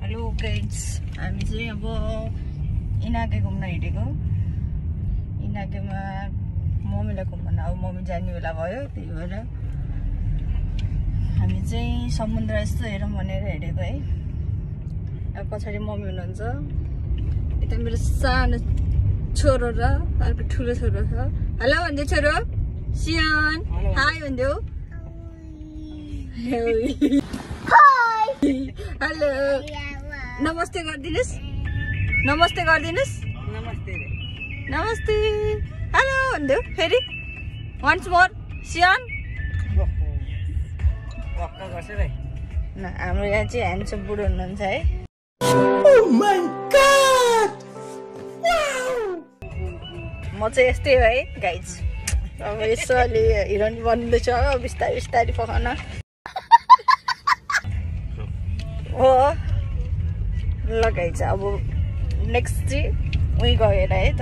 Hello guys, हामी चाहिँ अब इनाके घुम्न हिँडेको। इनाकेमा मम्मीलाई घुम्न, अब मम्मी जाने बेला भयो, त्यही भएर हामी चाहिँ समुद्र यस्तो हेरौँ भनेर हिँडेको है। अब पछाडि मम्मी हुनुहुन्छ, यता मेरो सानो छोरो र अर्को ठुलो छोरो छ। हेलो भन्दै छोरो सियान, हाई भन्देऊ। हेलो नमस्ते गरिदिनुस्, नमस्ते गरिदिनुस्, नमस्ते। हेलो भन्देऊ फेरि वन्स मोर सियान। न हाम्रो यहाँ चाहिँ ह्यान्डसम बुढो हुनुहुन्छ है। म चाहिँ यस्तै हो है गाइज। अब यसो अलि हिरोइन बन्दैछ बिस्तारै बिस्तारै पकाउन हो। ल गाइज, अब नेक्स्ट चाहिँ उहीँ गएर है त।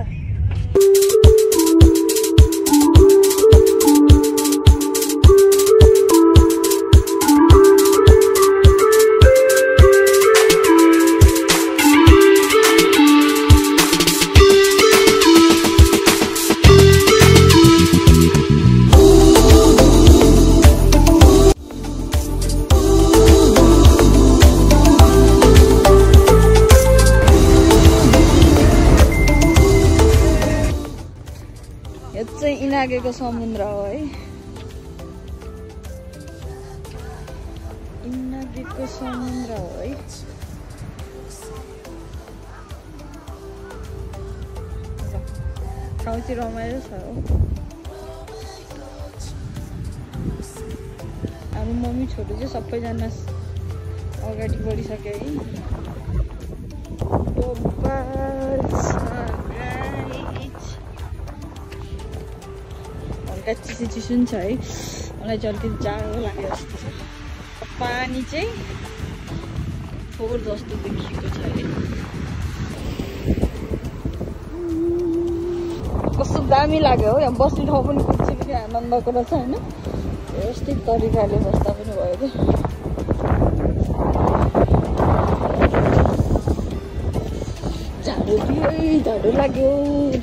इनाकेको समुद्र हो है। इनाकेको समुद्र हो है। ठाउँ चाहिँ रमाइलो छ हो। हाम्रो मम्मी छोटो चाहिँ सबैजना अगाडि बढिसक्यो है। चिसो चिसो नि छ है। मलाई चाहिँ अलिकति जाडो लाग्यो जस्तो छ। पानी चाहिँ फोहोर जस्तो देखिएको छ है। कस्तो दामी लाग्यो हो। यहाँ बस्ने ठाउँ पनि कुछ पनि आनन्दको रहेछ होइन। व्यवस्थित तरिकाले बस्दा पनि भयो कि। झाडो लाग्यो,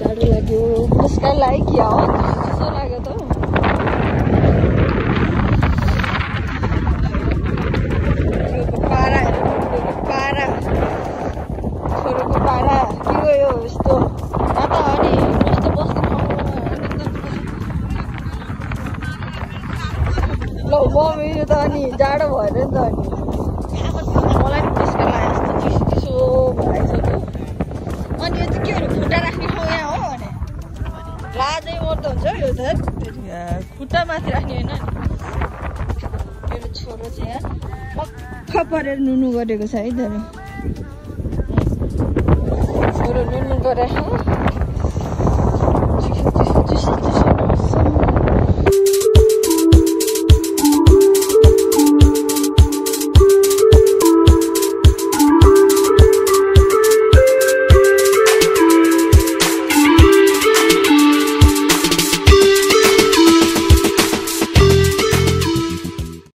झाडो लाग्यो। मुस्कान लाग्यो कि हो, चिसो लाग्यो त। पारा पारा छोरोको पारा के गयो यस्तो त अनि यस्तो बस्ने ल मम्मी त अनि जाडो भएर नि त। अनि मलाई पनि मुस्कान लाग्यो जस्तो चिसो चिसो भइसक्यो। अनि यो चाहिँ के हो, खुट्टा राख्ने ठाउँ यहाँ हो भने लाजै मर्दो हुन्छ यो त। खुट्टा माथि राख्ने होइन। मेरो छोरो चाहिँ यहाँ पक्क परेर नुनु गरेको छ है। तर छोरो नुनु गरे चिसो चिसो चिसो